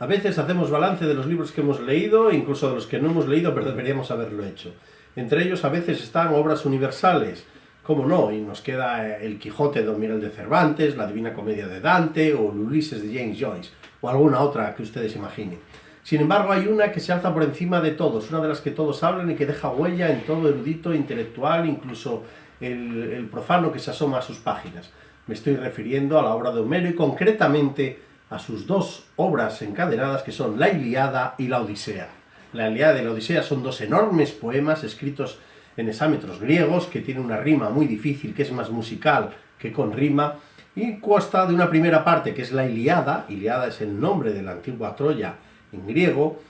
A veces hacemos balance de los libros que hemos leído, incluso de los que no hemos leído, pero deberíamos haberlo hecho. Entre ellos a veces están obras universales, cómo no, y nos queda El Quijote de Don Miguel de Cervantes, La Divina Comedia de Dante o el Ulises de James Joyce, o alguna otra que ustedes imaginen. Sin embargo, hay una que se alza por encima de todos, una de las que todos hablan y que deja huella en todo erudito, intelectual, incluso el profano que se asoma a sus páginas. Me estoy refiriendo a la obra de Homero y concretamente a sus dos obras encadenadas que son La Ilíada y La Odisea. La Ilíada y la Odisea son dos enormes poemas escritos en hexámetros griegos que tienen una rima muy difícil, que es más musical que con rima, y consta de una primera parte que es la Ilíada. Ilíada es el nombre de la antigua Troya en griego,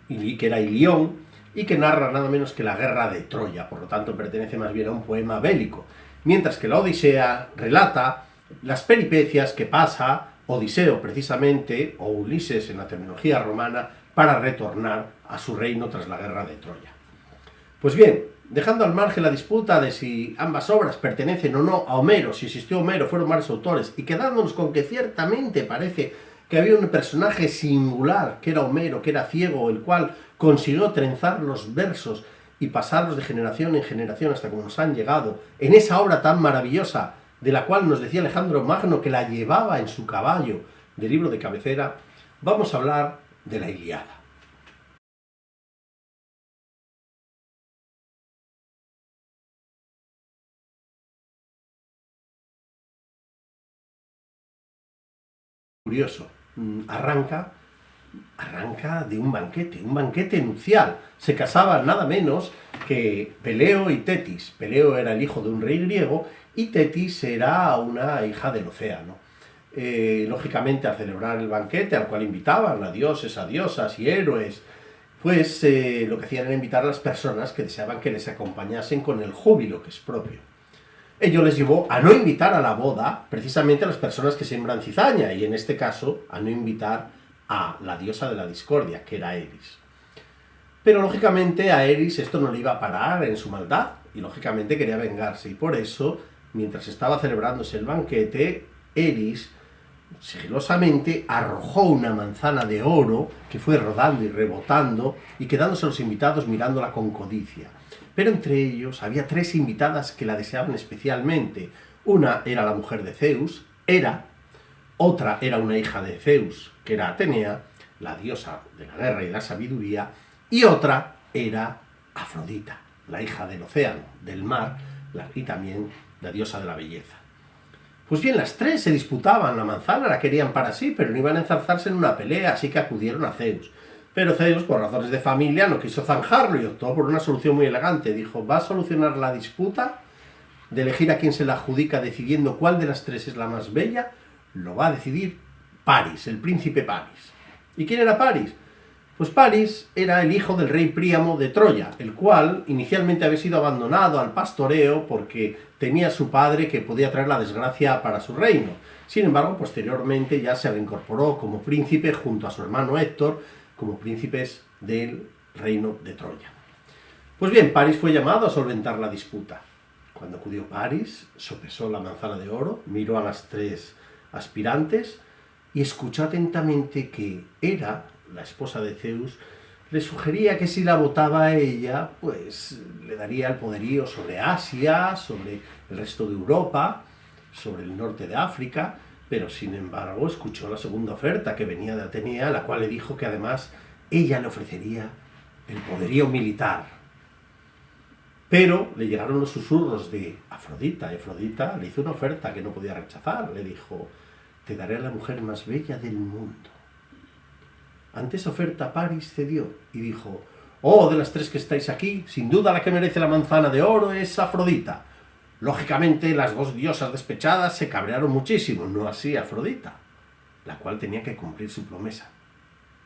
que era Ilión, y que narra nada menos que la guerra de Troya, por lo tanto pertenece más bien a un poema bélico, mientras que la Odisea relata las peripecias que pasa Odiseo precisamente, o Ulises en la terminología romana, para retornar a su reino tras la guerra de Troya. Pues bien, dejando al margen la disputa de si ambas obras pertenecen o no a Homero, si existió Homero, fueron varios autores, y quedándonos con que ciertamente parece que había un personaje singular, que era Homero, que era ciego, el cual consiguió trenzar los versos y pasarlos de generación en generación hasta que nos han llegado, en esa obra tan maravillosa, de la cual nos decía Alejandro Magno que la llevaba en su caballo de libro de cabecera, vamos a hablar de la Ilíada. Curioso, arranca de un banquete nupcial. Se casaban nada menos que Peleo y Tetis. Peleo era el hijo de un rey griego y Tetis era una hija del océano. Lógicamente, al celebrar el banquete, al cual invitaban a dioses, a diosas y héroes, pues lo que hacían era invitar a las personas que deseaban que les acompañasen con el júbilo que es propio. Ello les llevó a no invitar a la boda precisamente a las personas que siembran cizaña, y en este caso a no invitar a la diosa de la discordia, que era Eris. Pero lógicamente a Eris esto no le iba a parar en su maldad, y lógicamente quería vengarse, y por eso, mientras estaba celebrándose el banquete, Eris sigilosamente arrojó una manzana de oro que fue rodando y rebotando y quedándose los invitados mirándola con codicia. Pero entre ellos había tres invitadas que la deseaban especialmente. Una era la mujer de Zeus, Hera; otra era una hija de Zeus, que era Atenea, la diosa de la guerra y la sabiduría; y otra era Afrodita, la hija del océano, del mar, y también la diosa de la belleza. Pues bien, las tres se disputaban la manzana, la querían para sí, pero no iban a enzarzarse en una pelea, así que acudieron a Zeus. Pero Zeus, por razones de familia, no quiso zanjarlo y optó por una solución muy elegante. Dijo: va a solucionar la disputa de elegir a quién se la adjudica decidiendo cuál de las tres es la más bella, lo va a decidir Paris, el príncipe Paris. ¿Y quién era Paris? Pues Paris era el hijo del rey Príamo de Troya, el cual inicialmente había sido abandonado al pastoreo porque temía a su padre que podía traer la desgracia para su reino. Sin embargo, posteriormente ya se reincorporó como príncipe junto a su hermano Héctor, como príncipes del reino de Troya. Pues bien, Paris fue llamado a solventar la disputa. Cuando acudió Paris, sopesó la manzana de oro, miró a las tres aspirantes y escuchó atentamente que Hera, la esposa de Zeus, le sugería que si la votaba a ella, pues le daría el poderío sobre Asia, sobre el resto de Europa, sobre el norte de África, pero sin embargo escuchó la segunda oferta que venía de Atenea, la cual le dijo que además ella le ofrecería el poderío militar. Pero le llegaron los susurros de Afrodita, y Afrodita le hizo una oferta que no podía rechazar. Le dijo: te daré a la mujer más bella del mundo. Ante esa oferta Paris cedió y dijo: oh, de las tres que estáis aquí, sin duda la que merece la manzana de oro es Afrodita. Lógicamente las dos diosas despechadas se cabrearon muchísimo, no así Afrodita, la cual tenía que cumplir su promesa,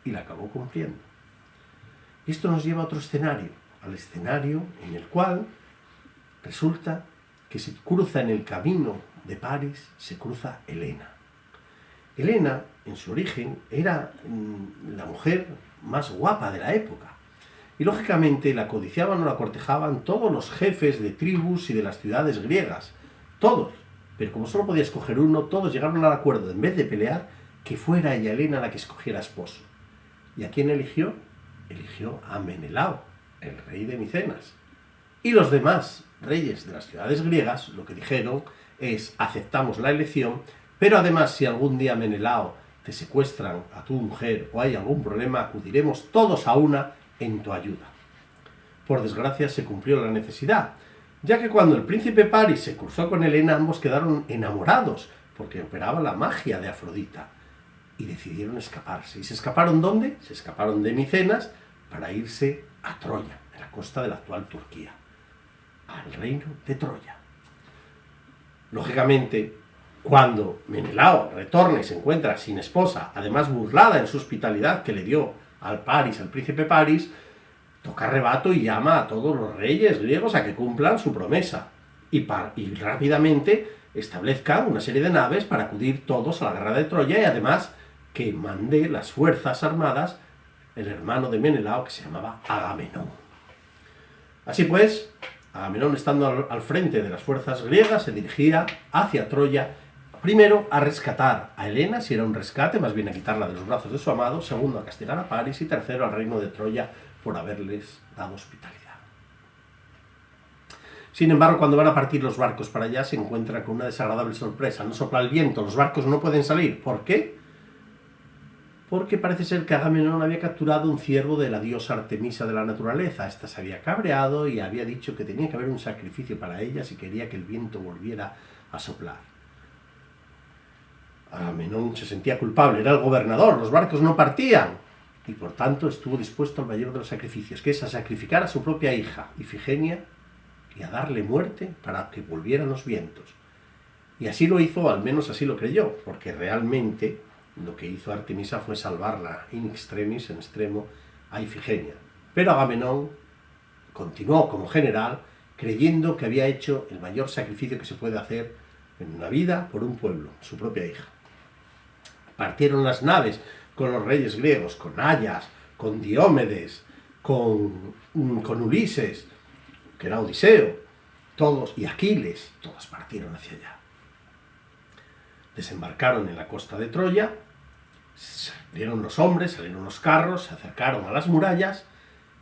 y la acabó cumpliendo. Y esto nos lleva a otro escenario, al escenario en el cual resulta que se cruza en el camino de Paris, se cruza Helena. Helena, en su origen, era la mujer más guapa de la época. Y lógicamente la codiciaban o la cortejaban todos los jefes de tribus y de las ciudades griegas. Todos. Pero como solo podía escoger uno, todos llegaron al acuerdo, en vez de pelear, que fuera ella, Helena, la que escogiera esposo. ¿Y a quién eligió? Eligió a Menelao, el rey de Micenas. Y los demás reyes de las ciudades griegas lo que dijeron es: aceptamos la elección, pero además si algún día, Menelao, te secuestran a tu mujer o hay algún problema, acudiremos todos a una en tu ayuda. Por desgracia se cumplió la necesidad, ya que cuando el príncipe Paris se cruzó con Helena, ambos quedaron enamorados, porque operaba la magia de Afrodita, y decidieron escaparse. ¿Y se escaparon dónde? Se escaparon de Micenas para irse a Troya, en la costa de la actual Turquía, al reino de Troya. Lógicamente, cuando Menelao retorna y se encuentra sin esposa, además burlada en su hospitalidad que le dio al príncipe Paris, toca rebato y llama a todos los reyes griegos a que cumplan su promesa y rápidamente establezcan una serie de naves para acudir todos a la guerra de Troya, y además que mande las fuerzas armadas el hermano de Menelao, que se llamaba Agamenón. Así pues, Agamenón, estando al frente de las fuerzas griegas, se dirigía hacia Troya, primero a rescatar a Helena, si era un rescate, más bien a quitarla de los brazos de su amado; segundo, a castigar a Paris; y tercero, al reino de Troya por haberles dado hospitalidad. Sin embargo, cuando van a partir los barcos para allá, se encuentran con una desagradable sorpresa. No sopla el viento, los barcos no pueden salir. ¿Por qué? Porque parece ser que Agamenón había capturado un ciervo de la diosa Artemisa de la naturaleza. Esta se había cabreado y había dicho que tenía que haber un sacrificio para ella si quería que el viento volviera a soplar. Agamenón se sentía culpable, era el gobernador, los barcos no partían, y por tanto estuvo dispuesto al mayor de los sacrificios, que es a sacrificar a su propia hija, Ifigenia, y a darle muerte para que volvieran los vientos. Y así lo hizo, al menos así lo creyó, porque realmente lo que hizo Artemisa fue salvarla in extremis, en extremo, a Ifigenia. Pero Agamenón continuó como general, creyendo que había hecho el mayor sacrificio que se puede hacer en una vida por un pueblo, su propia hija. Partieron las naves con los reyes griegos, con Ayas, con Diomedes, con Ulises, que era Odiseo, todos, y Aquiles, todos partieron hacia allá. Desembarcaron en la costa de Troya, salieron los hombres, salieron los carros, se acercaron a las murallas.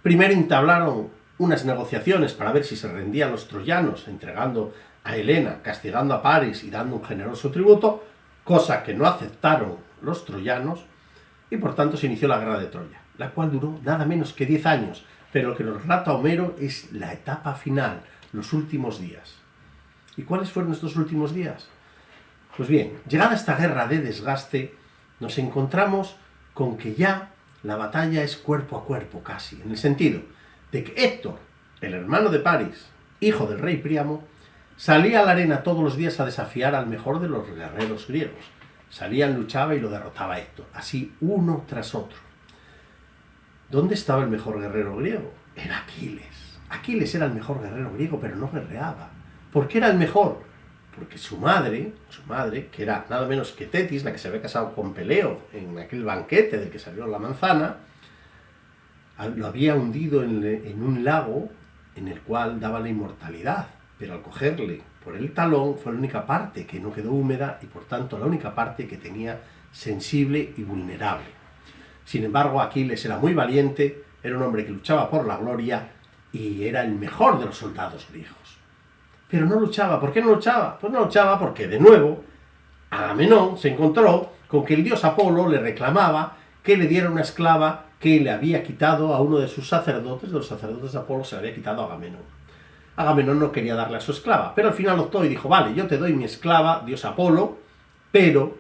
Primero entablaron unas negociaciones para ver si se rendían los troyanos, entregando a Helena, castigando a Paris y dando un generoso tributo, cosa que no aceptaron los troyanos, y por tanto se inició la guerra de Troya, la cual duró nada menos que 10 años, pero lo que nos relata Homero es la etapa final, los últimos días. ¿Y cuáles fueron estos últimos días? Pues bien, llegada esta guerra de desgaste, nos encontramos con que ya la batalla es cuerpo a cuerpo casi, en el sentido de que Héctor, el hermano de Paris, hijo del rey Príamo, salía a la arena todos los días a desafiar al mejor de los guerreros griegos. Salían, luchaba y lo derrotaba Héctor, así uno tras otro. ¿Dónde estaba el mejor guerrero griego? Era Aquiles. Aquiles era el mejor guerrero griego, pero no guerreaba. ¿Por qué era el mejor? Porque su madre, que era nada menos que Tetis, la que se había casado con Peleo en aquel banquete del que salió la manzana, lo había hundido en un lago en el cual daba la inmortalidad, pero al cogerle por el talón fue la única parte que no quedó húmeda y por tanto la única parte que tenía sensible y vulnerable. Sin embargo, Aquiles era muy valiente, era un hombre que luchaba por la gloria y era el mejor de los soldados griegos. Pero no luchaba. ¿Por qué no luchaba? Pues no luchaba porque, de nuevo, Agamenón se encontró con que el dios Apolo le reclamaba que le diera una esclava que le había quitado a uno de sus sacerdotes, de los sacerdotes de Apolo se le había quitado a Agamenón. Agamenón no quería darle a su esclava, pero al final optó y dijo: vale, yo te doy mi esclava, dios Apolo, pero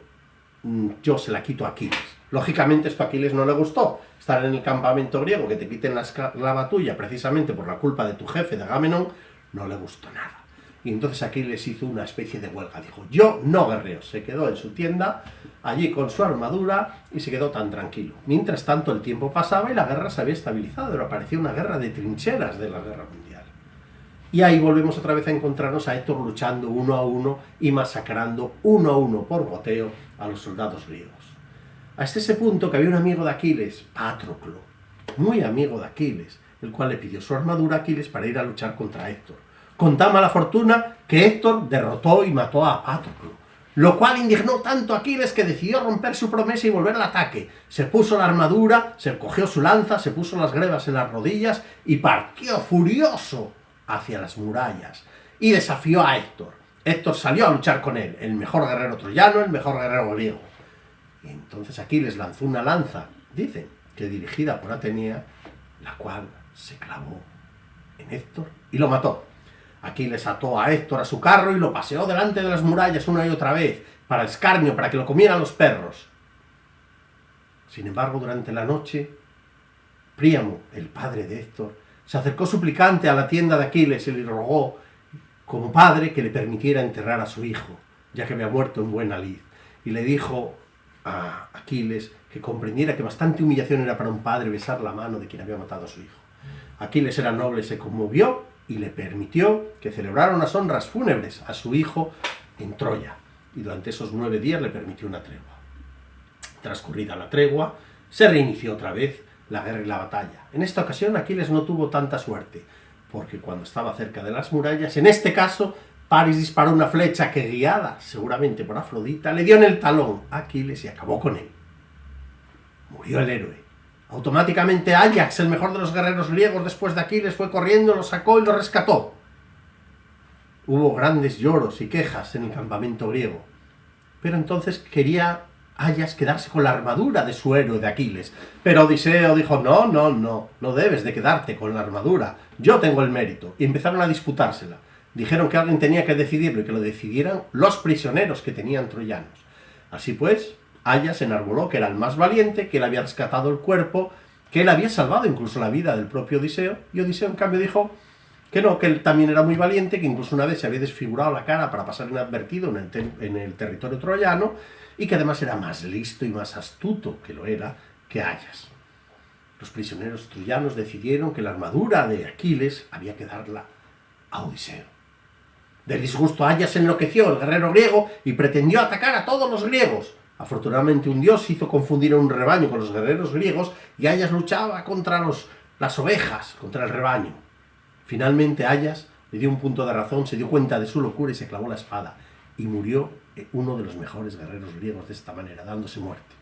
yo se la quito a Aquiles. Lógicamente esto a Aquiles no le gustó, estar en el campamento griego, que te quiten la esclava tuya precisamente por la culpa de tu jefe, de Agamenón, no le gustó nada. Y entonces Aquiles hizo una especie de huelga, dijo: yo no guerreo. Se quedó en su tienda, allí con su armadura, y se quedó tan tranquilo. Mientras tanto el tiempo pasaba y la guerra se había estabilizado, pero parecía una guerra de trincheras de la guerra mundial. Y ahí volvemos otra vez a encontrarnos a Héctor luchando uno a uno y masacrando uno a uno por goteo a los soldados griegos. Hasta ese punto que había un amigo de Aquiles, Patroclo, muy amigo de Aquiles, el cual le pidió su armadura a Aquiles para ir a luchar contra Héctor. Con tan mala fortuna que Héctor derrotó y mató a Patroclo. lo cual indignó tanto a Aquiles que decidió romper su promesa y volver al ataque. Se puso la armadura, se cogió su lanza, se puso las grebas en las rodillas y partió furioso hacia las murallas y desafió a Héctor. Héctor salió a luchar con él, el mejor guerrero troyano, el mejor guerrero griego. Y entonces Aquiles lanzó una lanza, dicen que dirigida por Atenea, la cual se clavó en Héctor y lo mató. Aquiles ató a Héctor a su carro y lo paseó delante de las murallas una y otra vez, para escarnio, para que lo comieran los perros. Sin embargo, durante la noche, Príamo, el padre de Héctor, se acercó suplicante a la tienda de Aquiles y le rogó, como padre, que le permitiera enterrar a su hijo, ya que había muerto en buena lid. Y le dijo a Aquiles que comprendiera que bastante humillación era para un padre besar la mano de quien había matado a su hijo. Aquiles era noble, se conmovió y le permitió que celebrara unas honras fúnebres a su hijo en Troya. Y durante esos 9 días le permitió una tregua. Transcurrida la tregua, se reinició otra vez la guerra y la batalla. En esta ocasión Aquiles no tuvo tanta suerte, porque cuando estaba cerca de las murallas, en este caso, Paris disparó una flecha que, guiada seguramente por Afrodita, le dio en el talón a Aquiles y acabó con él. Murió el héroe. Automáticamente Áyax, el mejor de los guerreros griegos, después de Aquiles, fue corriendo, lo sacó y lo rescató. Hubo grandes lloros y quejas en el campamento griego. Pero entonces quería Áyax quedarse con la armadura de su héroe, de Aquiles. Pero Odiseo dijo, no debes de quedarte con la armadura. Yo tengo el mérito. Y empezaron a disputársela. Dijeron que alguien tenía que decidirlo y que lo decidieran los prisioneros que tenían troyanos. Así pues, Áyax enarboló que era el más valiente, que él había rescatado el cuerpo, que él había salvado incluso la vida del propio Odiseo, y Odiseo en cambio dijo que no, que él también era muy valiente, que incluso una vez se había desfigurado la cara para pasar inadvertido en el territorio troyano, y que además era más listo y más astuto, que lo era, que Áyax. Los prisioneros troyanos decidieron que la armadura de Aquiles había que darla a Odiseo. De disgusto Áyax enloqueció, el guerrero griego, y pretendió atacar a todos los griegos. Afortunadamente un dios hizo confundir a un rebaño con los guerreros griegos y Áyax luchaba contra las ovejas, contra el rebaño. Finalmente Áyax le dio un punto de razón, se dio cuenta de su locura y se clavó la espada. Y murió uno de los mejores guerreros griegos de esta manera, dándose muerte.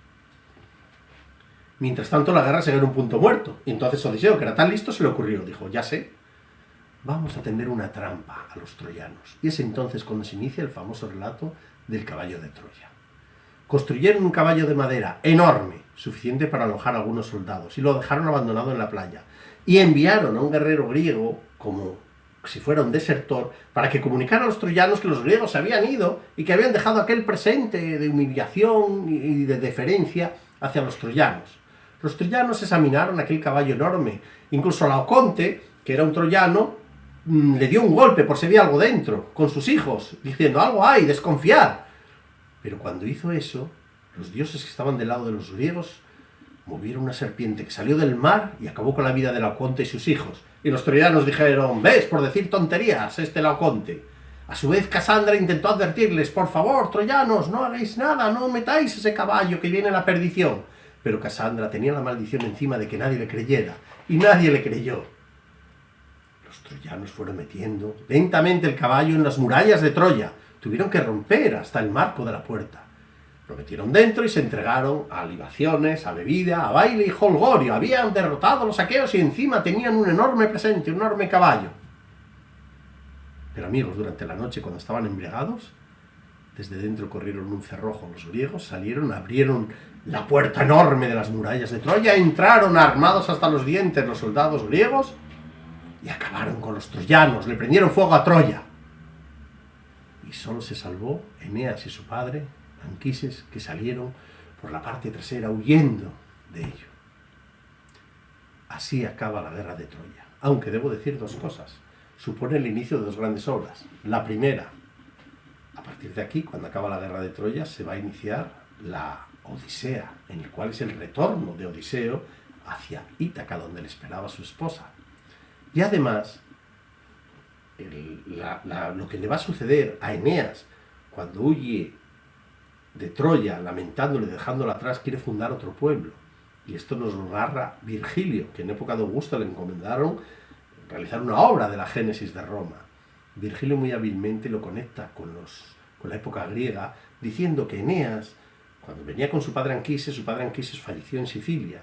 Mientras tanto la guerra se en un punto muerto. Y entonces Odiseo, que era tan listo, se le ocurrió. Dijo, ya sé, vamos a tender una trampa a los troyanos. Y es entonces cuando se inicia el famoso relato del caballo de Troya. Construyeron un caballo de madera enorme, suficiente para alojar a algunos soldados, y lo dejaron abandonado en la playa. Y enviaron a un guerrero griego, como si fuera un desertor, para que comunicara a los troyanos que los griegos se habían ido y que habían dejado aquel presente de humillación y de deferencia hacia los troyanos. Los troyanos examinaron aquel caballo enorme. Incluso Laoconte, que era un troyano, le dio un golpe por si había algo dentro, con sus hijos, diciendo, algo hay, desconfiar. Pero cuando hizo eso, los dioses que estaban del lado de los griegos movieron una serpiente que salió del mar y acabó con la vida de Laoconte y sus hijos. Y los troyanos dijeron, ves, por decir tonterías, Laoconte. A su vez Casandra intentó advertirles, por favor, troyanos, no hagáis nada, no metáis ese caballo que viene la perdición. Pero Casandra tenía la maldición encima de que nadie le creyera, y nadie le creyó. Los troyanos fueron metiendo lentamente el caballo en las murallas de Troya. Tuvieron que romper hasta el marco de la puerta. Lo metieron dentro y se entregaron a libaciones, a bebida, a baile y jolgorio. Habían derrotado a los aqueos y encima tenían un enorme presente, un enorme caballo. Pero amigos, durante la noche, cuando estaban embriagados, desde dentro corrieron un cerrojo los griegos, salieron, abrieron la puerta enorme de las murallas de Troya, entraron armados hasta los dientes los soldados griegos y acabaron con los troyanos, le prendieron fuego a Troya. Y solo se salvó Eneas y su padre, Anquises, que salieron por la parte trasera huyendo de ello. Así acaba la guerra de Troya. Aunque debo decir dos cosas. Supone el inicio de dos grandes obras. La primera, a partir de aquí, cuando acaba la guerra de Troya, se va a iniciar la Odisea, en el cual es el retorno de Odiseo hacia Ítaca, donde le esperaba su esposa. Y además, lo que le va a suceder a Eneas cuando huye de Troya, lamentándole, dejándolo atrás, quiere fundar otro pueblo. Y esto nos lo narra Virgilio, que en época de Augusto le encomendaron realizar una obra de la Génesis de Roma. Virgilio muy hábilmente lo conecta con la época griega diciendo que Eneas, cuando venía con su padre Anquises falleció en Sicilia.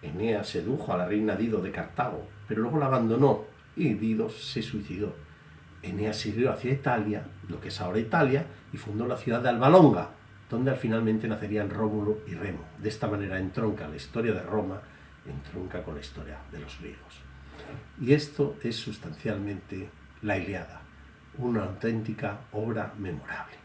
Eneas sedujo a la reina Dido de Cartago, pero luego la abandonó y Dido se suicidó. Eneas siguió hacia Italia, lo que es ahora Italia, y fundó la ciudad de Alba Longa, donde finalmente nacerían Rómulo y Remo. De esta manera entronca la historia de Roma, entronca con la historia de los griegos. Y esto es sustancialmente la Ilíada, una auténtica obra memorable.